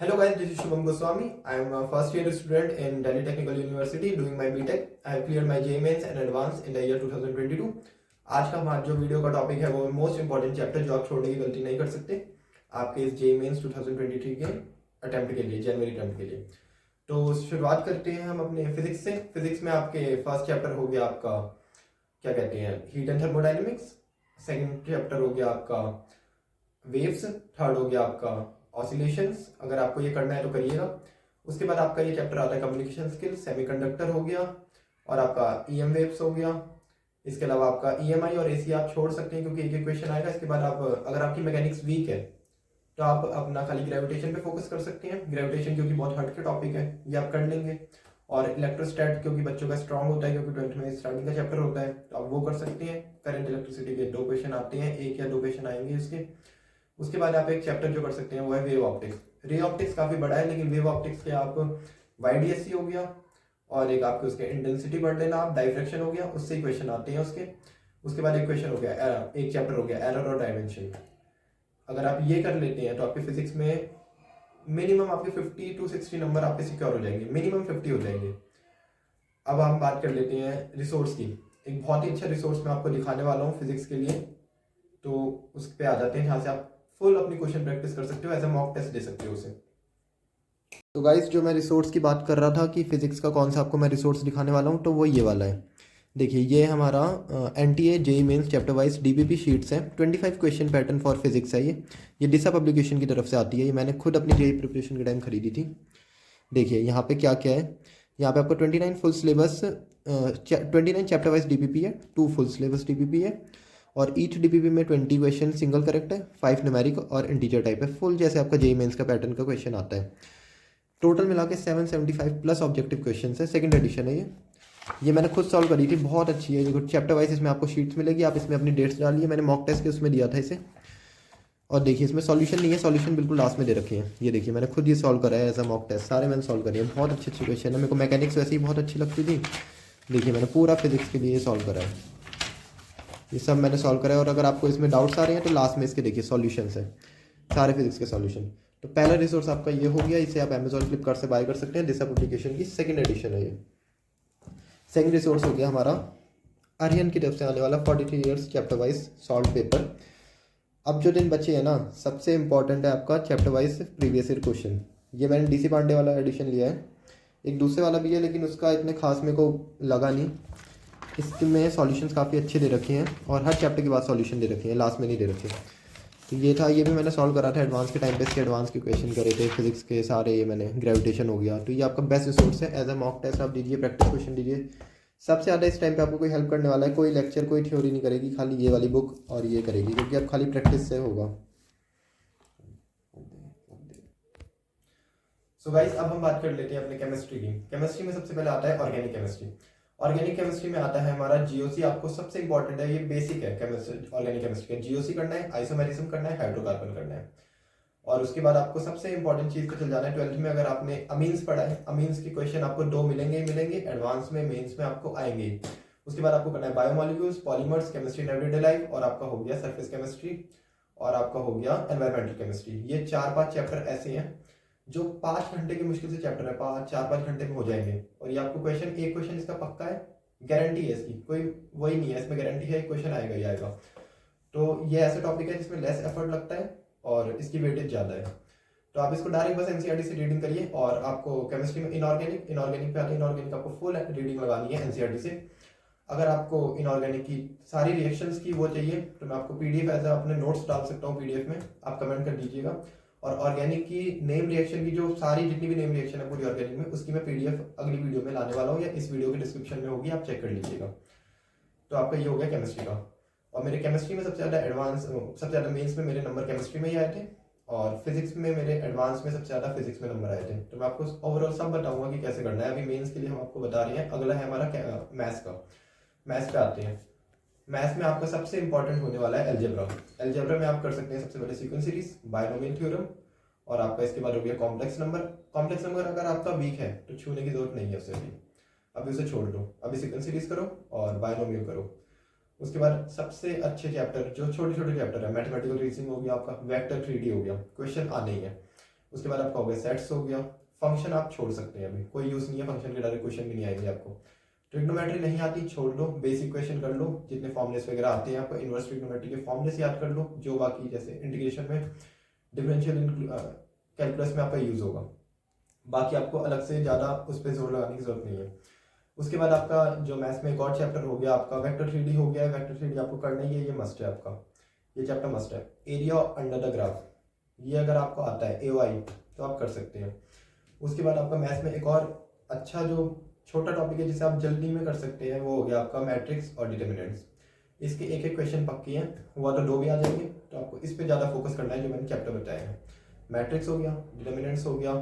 Hello guys, this is Shubham Goswami. I am a first year student in Delhi Technical University doing my BTech. I have cleared my JEE Mains and Advanced in the year 2022. आज का हमारा जो video का topic है वो most important chapter जो आप छोड़ने की गलती नहीं कर सकते आपके इस JEE Mains 2023 के अटेम्प्ट के लिए, जनवरी अटेम्प्ट के लिए। तो शुरुआत करते हैं हम अपने फिजिक्स से। फिजिक्स में आपके फर्स्ट चैप्टर हो गया आपका क्या कहते हैं, heat and thermodynamics. Second chapter हो गया आपका वेव्स। थर्ड हो गया आपका ऑसिलेशंस। अगर आपको ये करना है तो करिएगा। उसके बाद आपका ये चैप्टर आता है कम्युनिकेशन स्किल्स, सेमीकंडक्टर हो गया और आपका ईएम वेव्स हो गया। इसके अलावा आपका ईएमआई और एसी आप छोड़ सकते हैं क्योंकि एक एक क्वेश्चन आएगा। इसके बाद आप अगर आपकी मैकेनिक्स वीक है तो आप अपना खाली ग्रेविटेशन पे फोकस कर सकते हैं। ग्रेविटेशन क्योंकि बहुत हट के टॉपिक है, ये आप कर लेंगे। और इलेक्ट्रोस्टैट क्योंकि बच्चों का स्ट्रांग होता है, क्योंकि 12th में स्टार्टिंग का चैप्टर होता है, तो आप वो कर सकते हैं। करंट इलेक्ट्रिसिटी के 2 क्वेश्चन आते हैं, 1 या 2 क्वेश्चन आएंगे इसके। उसके बाद आप एक चैप्टर जो कर सकते हैं वो है वेव ऑप्टिक्स। रे ऑप्टिक्स काफी बड़ा है, लेकिन वेव ऑप्टिक्स के आप वाईडीएससी हो गया और एक आपके उसके इंटेंसिटी पढ़ लेना आप, डाइफ्रैक्शन हो गया, उससे ही क्वेश्चन आते हैं उसके। उसके बाद एक क्वेश्चन हो गया एक चैप्टर हो गया एरर और डायमेंशन। अगर आप ये कर लेते हैं तो आपके फिजिक्स में मिनिमम आपके 50 to 60 नंबर आपके सिक्योर हो जाएंगे, मिनिमम 50 हो जाएंगे। अब हम बात कर लेते हैं रिसोर्स की। एक बहुत ही अच्छा रिसोर्स मैं आपको दिखाने वाला हूँ फिजिक्स के लिए, तो उस पर आ जाते हैं जहाँ से आप फुल अपनी क्वेश्चन प्रैक्टिस कर सकते हो, एज ए मॉक टेस्ट दे सकते हो उसे। तो गाइस, जो मैं रिसोर्स की बात कर रहा था कि फिजिक्स का कौन सा आपको मैं रिसोर्स दिखाने वाला हूँ, तो वो ये वाला है। देखिए, ये हमारा NTA JEE Mains chapter wise DBP sheets है। 25 क्वेश्चन पैटर्न फॉर फिजिक्स है ये डिसा पब्लिकेशन की तरफ से आती है। ये मैंने खुद अपनी जेईई प्रिपरेशन के टाइम खरीदी थी। देखिए यहाँ पे क्या क्या है। यहाँ पे आपको 29 full syllabus 29 chapter wise DPP है, 2 फुल सिलेबस डीपीपी है और ईच डीपीपी में 20 क्वेश्चन सिंगल करेक्ट है, 5 न्यूमेरिक और इंटीजर टाइप है। फुल जैसे आपका जेईई मेंस का पैटर्न का क्वेश्चन आता है। टोटल मिला के 775 प्लस ऑब्जेक्टिव क्वेश्चन है। सेकंड एडिशन है ये मैंने खुद सॉल्व करी थी, बहुत अच्छी है ये। चैप्टर वाइज इसमें आपको शीट्स मिलेगी, आप इसमें अपनी डेट्स डालिए। मैंने मॉक टेस्ट के उसमें दिया था इसे। और देखिए इसमें सॉल्यूशन नहीं है, सॉल्यूशन बिल्कुल लास्ट में दे रखे हैं। ये देखिए मैंने खुद ये सॉल्व करा है एज अ मॉक टेस्ट, सारे मैंने सॉल्व करे हैं। बहुत अच्छे अच्छे क्वेश्चन है। मेरे को मैकेनिक्स वैसे ही बहुत अच्छी लगती थी। देखिए मैंने पूरा फिजिक्स के लिए सॉल्व करा है, ये सब मैंने सॉल्व करा है। और अगर आपको इसमें डाउट्स आ रहे हैं तो लास्ट में इसके देखिए सॉल्यूशंस है, सारे फिजिक्स के सॉल्यूशन। तो पहला रिसोर्स आपका ये हो गया, इसे आप अमेजॉन फ्लिपकार्ट से बाय कर सकते हैं। दिशा पब्लिकेशन की सेकंड एडिशन है ये। सेकंड रिसोर्स हो गया हमारा आर्यन की तरफ से आने वाला 43 years chapter wise solve paper. अब जो दिन बचे हैं ना, सबसे इंपॉर्टेंट है आपका chapter wise previous year question. ये मैंने डीसी पांडे वाला एडिशन लिया है, एक दूसरे वाला भी है लेकिन उसका इतने खास मेरे को लगा नहीं। इसमें सॉल्यूशंस काफ़ी अच्छे दे रखे हैं और हर चैप्टर के बाद सॉल्यूशन दे रखे हैं, लास्ट में नहीं दे रखे। तो ये था, ये भी मैंने सॉल्व करा था एडवांस के टाइम पे। इसके एडवांस के क्वेश्चन करे थे फिजिक्स के सारे, ये मैंने ग्रेविटेशन हो गया। तो ये आपका बेस्ट रिसोर्स है, एज अ मॉक टेस्ट आप दीजिए, प्रैक्टिस क्वेश्चन दीजिए। सबसे ज़्यादा इस टाइम पे आपको कोई हेल्प करने वाला है, कोई लेक्चर कोई थ्योरी नहीं करेगी, खाली ये वाली बुक और ये करेगी, क्योंकि अब खाली प्रैक्टिस से होगा। सो गाइस, अब हम बात कर लेते हैं अपने केमिस्ट्री की। केमिस्ट्री में सबसे पहले आता है ऑर्गेनिक केमिस्ट्री। ऑर्गेनिक केमिस्ट्री में आता है हमारा जीओसी। आपको सबसे इंपॉर्टेंट है, ये बेसिक है केमिस्ट्री, ऑर्गेनिक केमिस्ट्री का। जीओसी करना है, आइसोमेरिज्म करना है, हाइड्रोकार्बन करना है। और उसके बाद आपको सबसे इंपॉर्टेंट चीज पे चल जाना है। 12th में अगर आपने अमीन्स पढ़ा है, अमीन्स के क्वेश्चन आपको 2 मिलेंगे ही मिलेंगे, एडवांस में मेंस में आपको आएंगे। उसके बाद आपको करना है biomolecules, polymers, chemistry in everyday life, और आपका हो गया सरफेस केमिस्ट्री, और आपका हो गया एनवायरमेंटल केमिस्ट्री। ये 4-5 चैप्टर ऐसे हैं जो 5 घंटे के मुश्किल से चैप्टर है, 4-5 घंटे में हो जाएंगे। और ये आपको क्वेश्चन, एक क्वेश्चन इसका पक्का है, गारंटी है इसकी, कोई वही नहीं है, इसमें गारंटी है, एक क्वेश्चन आएगा ही आएगा। तो ये ऐसा टॉपिक है जिसमें लेस एफर्ट लगता है और इसकी वेटेज ज़्यादा है। तो आप इसको डायरेक्ट बस एनसीईआरटी से रीडिंग करिए। और आपको केमिस्ट्री में इनऑर्गेनिक पे आते हैं, इनऑर्गेनिक आपको फुल रीडिंग लगानी है एनसीईआरटी से। अगर आपको इनऑर्गेनिक की सारी रिएक्शंस की वो चाहिए तो मैं आपको पीडीएफ एज अपने नोट्स डाल सकता हूँ पीडीएफ में, आप कमेंट कर दीजिएगा। और ऑर्गेनिक की नेम रिएक्शन की जो सारी जितनी भी नेम रिएक्शन है पूरी ऑर्गेनिक में, उसकी मैं पीडीएफ अगली वीडियो में लाने वाला हूँ, या इस वीडियो के डिस्क्रिप्शन में होगी, आप चेक कर लीजिएगा। तो आपका ये हो गया केमिस्ट्री का। और मेरे केमिस्ट्री में सबसे ज़्यादा एडवांस, सबसे ज़्यादा मेंस में मेरे नंबर केमिस्ट्री में ही आए थे, और फिजिक्स में मेरे एडवांस में सबसे ज़्यादा फिजिक्स में नंबर आए थे। तो मैं आपको ओवरऑल सब बताऊंगा कि कैसे करना है। अभी मेंस के लिए हम आपको बता रहे हैं। अगला है हमारा मैथ्स का। मैथ्स पे आते हैं। मैथ्स में आपका सबसे इंपॉर्टेंट होने वाला है एलजेब्रा। एलजेब्रा में आप कर सकते हैं सबसे पहले सीक्वेंस सीरीज, बायनोमियल थ्योरम, और आपका इसके बाद हो गया कॉम्प्लेक्स नंबर। कॉम्प्लेक्स नंबर अगर आपका वीक है तो छूने की जरूरत नहीं है उसे, अभी उसे छोड़ दो, अभी सीक्वेंस सीरीज करो और बायनोमियल करो। उसके बाद सबसे अच्छे चैप्टर जो छोटे छोटे चैप्टर है, मैथमेटिकल रीजनिंग हो गया, आपका वेक्टर 3D हो गया, क्वेश्चन आने ही है। उसके बाद आपका हो गया सेट्स हो गया। फंक्शन आप छोड़ सकते हैं, अभी कोई यूज़ नहीं है फंक्शन के, डायरेक्ट क्वेश्चन भी नहीं आएंगे आपको। ट्रिग्नोमेट्री नहीं आती छोड़ दो, बेसिक क्वेश्चन कर लो, जितने फॉर्मुलेस वगैरह आते हैं आपको इन्वर्स ट्रिग्नोमेट्री के फॉर्मुलेस याद कर लो, जो बाकी जैसे इंटीग्रेशन में, डिफरेंशियल कैलकुलस में आपका यूज़ होगा। बाकी आपको अलग से ज़्यादा उस पर जोर लगाने की जरूरत नहीं है। उसके बाद आपका जो मैथ्स में एक और चैप्टर हो गया आपका वेक्टर 3D हो गया है। वेक्टर 3D आपको करना ही है, ये मस्ट है आपका, ये चैप्टर मस्ट है। एरिया अंडर द ग्राफ, ये अगर आपको आता है AOI तो आप कर सकते हैं। उसके बाद आपका मैथ्स में एक और अच्छा जो छोटा टॉपिक है जिसे आप जल्दी में कर सकते हैं, वो हो गया आपका मैट्रिक्स और डिटर्मिनेंट्स। इसके एक एक क्वेश्चन पक्के हैं, हुआ तो 2 भी आ जाएंगे, तो आपको इस पर ज़्यादा फोकस करना है जो मैंने चैप्टर बताए हैं। मैट्रिक्स हो गया, डिटर्मिनेंट्स हो गया,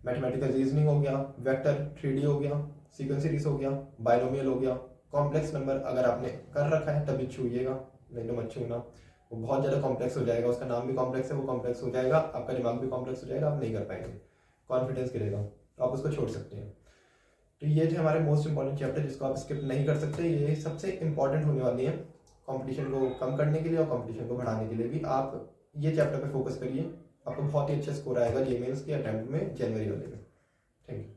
मैथमेटिकल रीजनिंग हो गया, वेक्टर 3D हो गया, सीक्वेंस सीरीज हो गया, बाइनोमियल हो गया। कॉम्प्लेक्स नंबर अगर आपने कर रखा है तभी छूइएगा, नहीं तो मत छूना, वो बहुत ज़्यादा कॉम्प्लेक्स हो जाएगा, उसका नाम भी कॉम्प्लेक्स है, वो कॉम्प्लेक्स हो जाएगा, आपका दिमाग भी कॉम्प्लेक्स हो जाएगा, आप नहीं कर पाएंगे, कॉन्फिडेंस गिरेगा, तो आप उसको छोड़ सकते हैं। तो ये थे हमारे मोस्ट इंपॉर्टेंट चैप्टर जिसको आप स्किप नहीं कर सकते, ये सबसे इंपॉर्टेंट होने वाली है कंपटीशन को कम करने के लिए और कंपटीशन को बढ़ाने के लिए भी। आप ये चैप्टर पे फोकस करिए, आपको बहुत ही अच्छा स्कोर आएगा जेईई मेंस के अटेम्प्ट में जनवरी वाले में। Thank you.